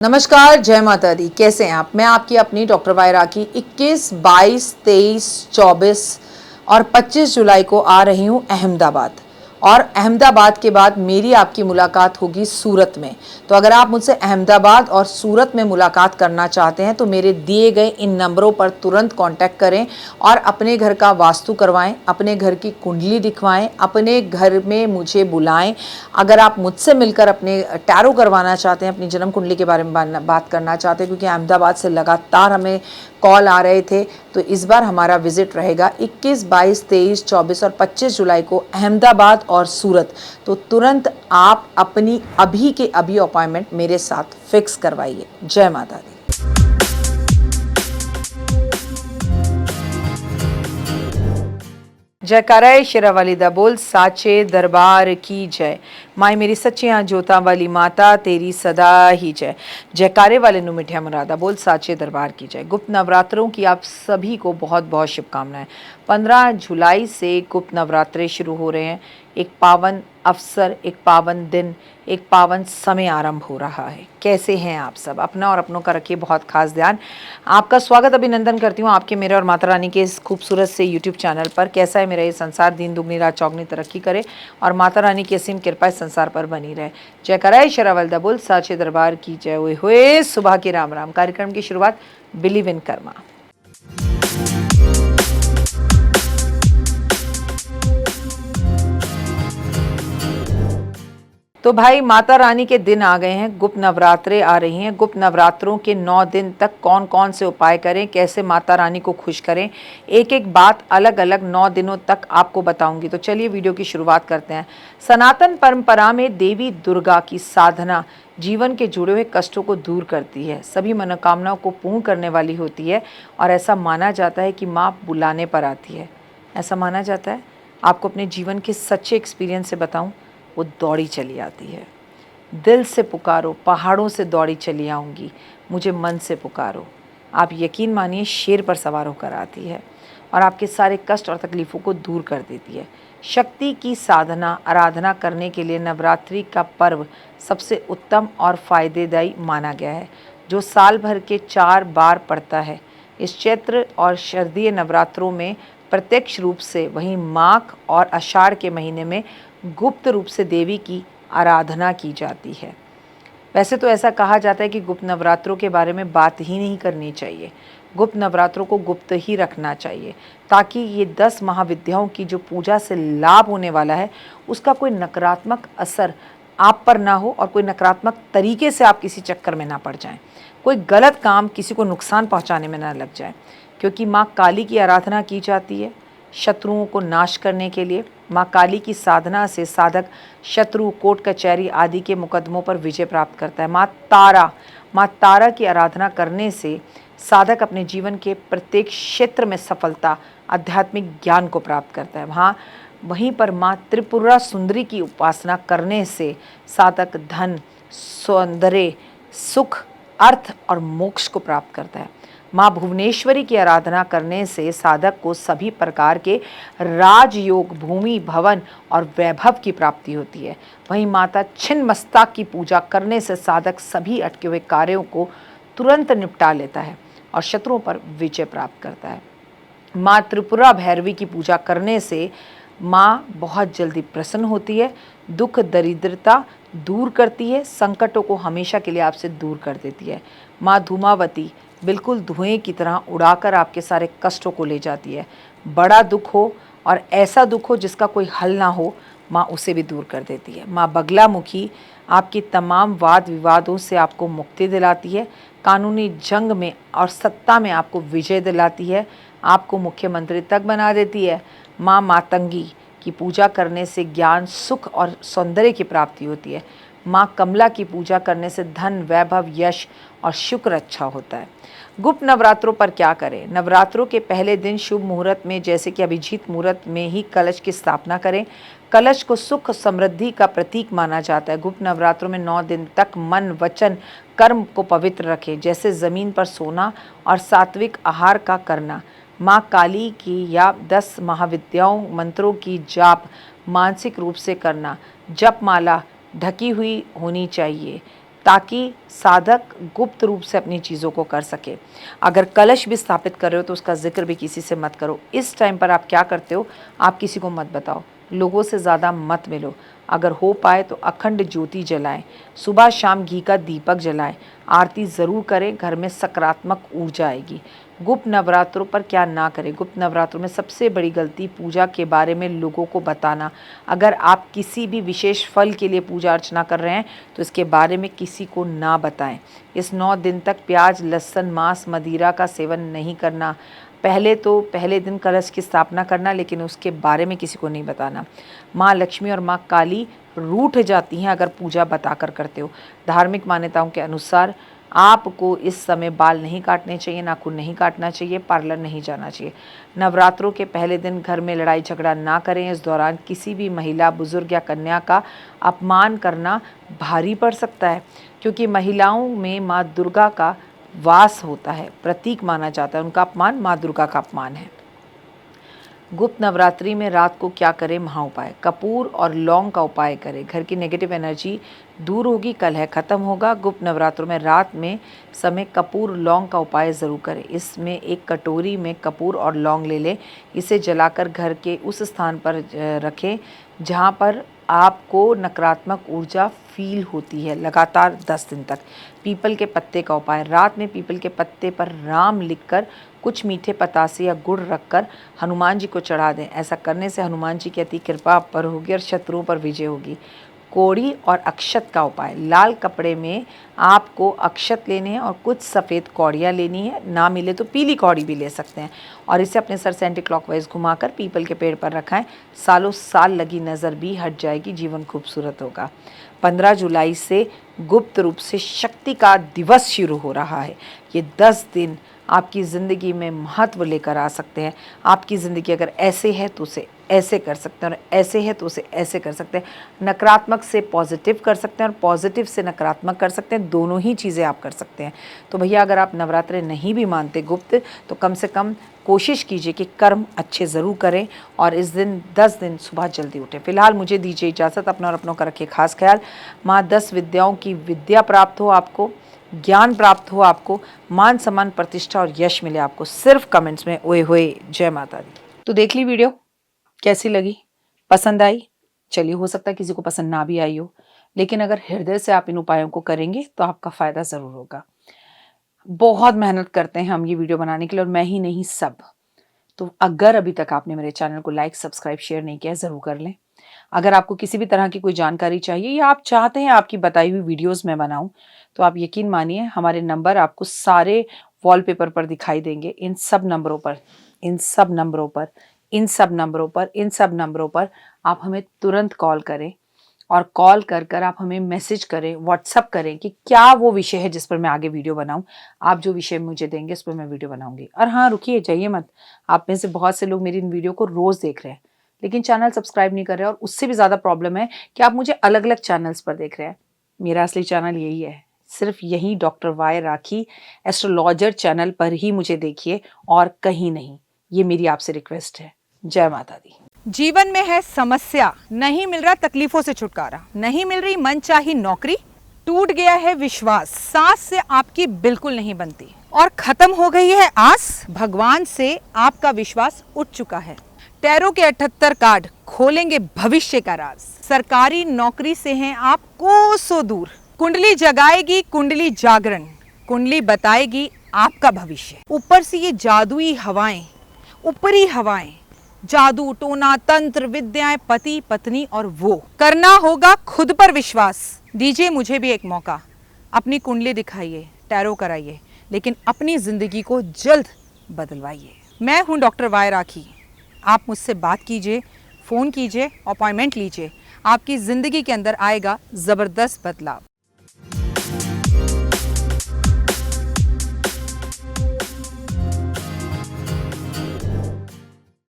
नमस्कार, जय माता दी। कैसे हैं आप? मैं आपकी अपनी डॉक्टर वाई राखी 21, 22, 23, 24 और 25 जुलाई को आ रही हूं अहमदाबाद। और अहमदाबाद के बाद मेरी आपकी मुलाकात होगी सूरत में। तो अगर आप मुझसे अहमदाबाद और सूरत में मुलाकात करना चाहते हैं तो मेरे दिए गए इन नंबरों पर तुरंत कांटेक्ट करें और अपने घर का वास्तु करवाएं, अपने घर की कुंडली दिखवाएं, अपने घर में मुझे बुलाएं। अगर आप मुझसे मिलकर अपने टैरो करवाना चाहते हैं, अपनी जन्म कुंडली के बारे में बात करना चाहते हैं, क्योंकि अहमदाबाद से लगातार हमें कॉल आ रहे थे, तो इस बार हमारा विजिट रहेगा 21, 22, 23, 24 और 25 जुलाई को अहमदाबाद और सूरत। तो तुरंत आप अपनी अभी के अभी अपॉइंटमेंट मेरे साथ फिक्स करवाइए। जय माता दी। जयकाराय शेरावाली दा बोल, साचे दरबार की जय। माई मेरी सच्चियाँ जोता वाली माता तेरी सदा ही जय। जयकारे वाले नु मिठिया मुरादा बोल, साचे दरबार की जय। गुप्त नवरात्रों की आप सभी को बहुत बहुत शुभकामनाएं। 15 जुलाई से गुप्त नवरात्रे शुरू हो रहे हैं। एक पावन अवसर, एक पावन दिन, एक पावन समय आरंभ हो रहा है। कैसे हैं आप सब? अपना और अपनों का रखिए बहुत खास ध्यान। आपका स्वागत अभिनंदन करती हूँ आपके, मेरे और माता रानी के इस खूबसूरत से यूट्यूब चैनल पर। कैसा है मेरा ये संसार? दिन दुगनी रात चौगनी तरक्की करे और माता रानी की असीम कृपा इस संसार पर बनी रहे। जयकाराय शेरावाली दा बोल, साचे दरबार की जय। हुए हुए सुबह के राम राम। कार्यक्रम की शुरुआत बिलीव इन कर्मा। तो भाई माता रानी के दिन आ गए हैं, गुप्त नवरात्रे आ रही हैं। गुप्त नवरात्रों के 9 दिन तक कौन कौन से उपाय करें, कैसे माता रानी को खुश करें, एक एक बात अलग अलग 9 दिनों तक आपको बताऊंगी। तो चलिए वीडियो की शुरुआत करते हैं। सनातन परंपरा में देवी दुर्गा की साधना जीवन के जुड़े हुए कष्टों को दूर करती है, सभी मनोकामनाओं को पूर्ण करने वाली होती है और ऐसा माना जाता है कि माँ बुलाने पर आती है। ऐसा माना जाता है। आपको अपने जीवन के सच्चे एक्सपीरियंस से बताऊं, वो दौड़ी चली आती है। दिल से पुकारो, पहाड़ों से दौड़ी चली आऊँगी, मुझे मन से पुकारो। आप यकीन मानिए, शेर पर सवार होकर आती है और आपके सारे कष्ट और तकलीफ़ों को दूर कर देती है। शक्ति की साधना आराधना करने के लिए नवरात्रि का पर्व सबसे उत्तम और फायदेदायी माना गया है, जो साल भर के 4 बार पड़ता है। इस चैत्र और शरदीय नवरात्रों में प्रत्यक्ष रूप से, वहीं माघ और आषाढ़ के महीने में गुप्त रूप से देवी की आराधना की जाती है। वैसे तो ऐसा कहा जाता है कि गुप्त नवरात्रों के बारे में बात ही नहीं करनी चाहिए, गुप्त नवरात्रों को गुप्त ही रखना चाहिए, ताकि ये 10 महाविद्याओं की जो पूजा से लाभ होने वाला है उसका कोई नकारात्मक असर आप पर ना हो और कोई नकारात्मक तरीके से आप किसी चक्कर में ना पड़ जाएं, कोई गलत काम किसी को नुकसान पहुंचाने में ना लग जाए। क्योंकि माँ काली की आराधना की जाती है शत्रुओं को नाश करने के लिए। माँ काली की साधना से साधक शत्रु, कोर्ट कचहरी आदि के मुकदमों पर विजय प्राप्त करता है। माँ तारा की आराधना करने से साधक अपने जीवन के प्रत्येक क्षेत्र में सफलता, आध्यात्मिक ज्ञान को प्राप्त करता है। वहीं पर माँ त्रिपुरा सुंदरी की उपासना करने से साधक धन, सौंदर्य, सुख, अर्थ और मोक्ष को प्राप्त करता है। माँ भुवनेश्वरी की आराधना करने से साधक को सभी प्रकार के राजयोग, भूमि, भवन और वैभव की प्राप्ति होती है। वहीं माता छिन्नमस्ता की पूजा करने से साधक सभी अटके हुए कार्यों को तुरंत निपटा लेता है और शत्रुओं पर विजय प्राप्त करता है। माँ त्रिपुरा भैरवी की पूजा करने से माँ बहुत जल्दी प्रसन्न होती है, दुख दरिद्रता दूर करती है, संकटों को हमेशा के लिए आपसे दूर कर देती है। माँ धूमावती बिल्कुल धुएं की तरह उड़ाकर आपके सारे कष्टों को ले जाती है। बड़ा दुख हो और ऐसा दुख हो जिसका कोई हल ना हो, माँ उसे भी दूर कर देती है। माँ बगलामुखी आपकी तमाम वाद विवादों से आपको मुक्ति दिलाती है, कानूनी जंग में और सत्ता में आपको विजय दिलाती है, आपको मुख्यमंत्री तक बना देती है। माँ मातंगी की पूजा करने से ज्ञान, सुख और सौंदर्य की प्राप्ति होती है। माँ कमला की पूजा करने से धन, वैभव, यश और शुक्र अच्छा होता है। गुप्त नवरात्रों पर क्या करें? नवरात्रों के पहले दिन शुभ मुहूर्त में, जैसे कि अभिजीत मुहूर्त में ही कलश की स्थापना करें। कलश को सुख समृद्धि का प्रतीक माना जाता है। गुप्त नवरात्रों में 9 दिन तक मन, वचन, कर्म को पवित्र रखें, जैसे ज़मीन पर सोना और सात्विक आहार का करना। माँ काली की या 10 महाविद्याओं मंत्रों की जाप मानसिक रूप से करना। जप माला ढकी हुई होनी चाहिए। ताकि साधक गुप्त रूप से अपनी चीज़ों को कर सके। अगर कलश भी स्थापित कर रहे हो तो उसका जिक्र भी किसी से मत करो। इस टाइम पर आप क्या करते हो, आप किसी को मत बताओ, लोगों से ज़्यादा मत मिलो। अगर हो पाए तो अखंड ज्योति जलाएं, सुबह शाम घी का दीपक जलाएं, आरती ज़रूर करें, घर में सकारात्मक ऊर्जा आएगी। गुप्त नवरात्रों पर क्या ना करें। गुप्त नवरात्रों में सबसे बड़ी गलती पूजा के बारे में लोगों को बताना। अगर आप किसी भी विशेष फल के लिए पूजा अर्चना कर रहे हैं तो इसके बारे में किसी को ना बताएं। इस 9 दिन तक प्याज, लहसुन, मांस, मदिरा का सेवन नहीं करना। पहले दिन कलश की स्थापना करना, लेकिन उसके बारे में किसी को नहीं बताना। माँ लक्ष्मी और माँ काली रूठ जाती हैं अगर पूजा बताकर करते हो। धार्मिक मान्यताओं के अनुसार आपको इस समय बाल नहीं काटने चाहिए, नाखून नहीं काटना चाहिए, पार्लर नहीं जाना चाहिए। नवरात्रों के पहले दिन घर में लड़ाई झगड़ा ना करें। इस दौरान किसी भी महिला, बुजुर्ग या कन्या का अपमान करना भारी पड़ सकता है, क्योंकि महिलाओं में माँ दुर्गा का वास होता है, प्रतीक माना जाता है। उनका अपमान माँ दुर्गा का अपमान है। गुप्त नवरात्रि में रात को क्या करें, महाउपाय। कपूर और लौंग का उपाय करें, घर की नेगेटिव एनर्जी दूर होगी, कलह खत्म होगा। गुप्त नवरात्रों में रात में समय कपूर लौंग का उपाय ज़रूर करें। इसमें एक कटोरी में कपूर और लौंग ले लें, इसे जलाकर घर के उस स्थान पर रखें जहाँ पर आपको नकारात्मक ऊर्जा फील होती है, लगातार 10 दिन तक। पीपल के पत्ते का उपाय, रात में पीपल के पत्ते पर राम लिखकर कुछ मीठे पतासे या गुड़ रखकर हनुमान जी को चढ़ा दें। ऐसा करने से हनुमान जी की अति कृपा आप पर होगी और शत्रुओं पर विजय होगी। कोड़ी और अक्षत का उपाय, लाल कपड़े में आपको अक्षत लेने हैं और कुछ सफ़ेद कौड़ियाँ लेनी है, ना मिले तो पीली कौड़ी भी ले सकते हैं, और इसे अपने सर से एंटी क्लॉकवाइज घुमाकर पीपल के पेड़ पर रखाएं। सालों साल लगी नज़र भी हट जाएगी, जीवन खूबसूरत होगा। 15 जुलाई से गुप्त रूप से शक्ति का दिवस शुरू हो रहा है। ये 10 दिन आपकी ज़िंदगी में महत्व लेकर आ सकते हैं। आपकी ज़िंदगी अगर ऐसे है तो उसे ऐसे कर सकते हैं, और ऐसे है तो उसे ऐसे कर सकते हैं। नकारात्मक से पॉजिटिव कर सकते हैं और पॉजिटिव से नकारात्मक कर सकते हैं, दोनों ही चीज़ें आप कर सकते हैं। तो भैया अगर आप नवरात्रे नहीं भी मानते गुप्त, तो कम से कम कोशिश कीजिए कि कर्म अच्छे ज़रूर करें और इस दिन 10 दिन सुबह जल्दी उठें। फिलहाल मुझे दीजिए इजाज़त, अपना और अपनों का रखिए खास ख्याल। माँ 10 विद्याओं की विद्या प्राप्त हो आपको, ज्ञान प्राप्त हो आपको, मान सम्मान प्रतिष्ठा और यश मिले आपको। सिर्फ कमेंट्स में ओए होए जय माता दी। तो देख ली वीडियो, कैसी लगी, पसंद आई? चलिए, हो सकता है किसी को पसंद ना भी आई हो, लेकिन अगर हृदय से आप इन उपायों को करेंगे तो आपका फ़ायदा ज़रूर होगा। बहुत मेहनत करते हैं हम ये वीडियो बनाने के लिए, और मैं ही नहीं सब। तो अगर अभी तक आपने मेरे चैनल को लाइक, सब्सक्राइब, शेयर नहीं किया, ज़रूर कर लें। अगर आपको किसी भी तरह की कोई जानकारी चाहिए या आप चाहते हैं आपकी बताई हुई वीडियोस मैं बनाऊं, तो आप यकीन मानिए हमारे नंबर आपको सारे वॉलपेपर पर दिखाई देंगे। इन सब नंबरों पर आप हमें तुरंत कॉल करें, और कॉल कर आप हमें मैसेज करें, व्हाट्सअप करें कि क्या वो विषय है जिस पर मैं आगे वीडियो बनाऊं। आप जो विषय मुझे देंगे उस पर मैं वीडियो बनाऊंगी। और हाँ, रुकिए, जाइए मत। आप में से बहुत से लोग मेरी इन वीडियो को रोज़ देख रहे हैं, लेकिन चैनल सब्सक्राइब नहीं कर रहे हैं, और उससे भी ज़्यादा प्रॉब्लम है कि आप मुझे अलग अलग चैनल्स पर देख रहे हैं। मेरा असली चैनल यही है, सिर्फ यही डॉक्टर वाई राखी एस्ट्रोलॉजर चैनल पर ही मुझे देखिए, और कहीं नहीं। ये मेरी आपसे रिक्वेस्ट है। जय माता दी। जीवन में है समस्या, नहीं मिल रहा तकलीफों से छुटकारा, नहीं मिल रही मनचाही नौकरी, टूट गया है विश्वास, सांस से आपकी बिल्कुल नहीं बनती, और खत्म हो गई है आस, भगवान से आपका विश्वास उठ चुका है। टैरो के 78 कार्ड खोलेंगे भविष्य का राज। सरकारी नौकरी से हैं आप कोसों दूर, कुंडली जगाएगी कुंडली जागरण, कुंडली बताएगी आपका भविष्य। ऊपर से ये जादुई हवाएं, ऊपरी हवाएं, जादू टोना तंत्र विद्याएं, पति पत्नी और वो, करना होगा खुद पर विश्वास। दीजिए मुझे भी एक मौका, अपनी कुंडली दिखाइए, टैरो कराइए, लेकिन अपनी जिंदगी को जल्द बदलवाइए। मैं हूं डॉक्टर वाई राखी। आप मुझसे बात कीजिए, फ़ोन कीजिए, अपॉइंटमेंट लीजिए, आपकी ज़िंदगी के अंदर आएगा ज़बरदस्त बदलाव।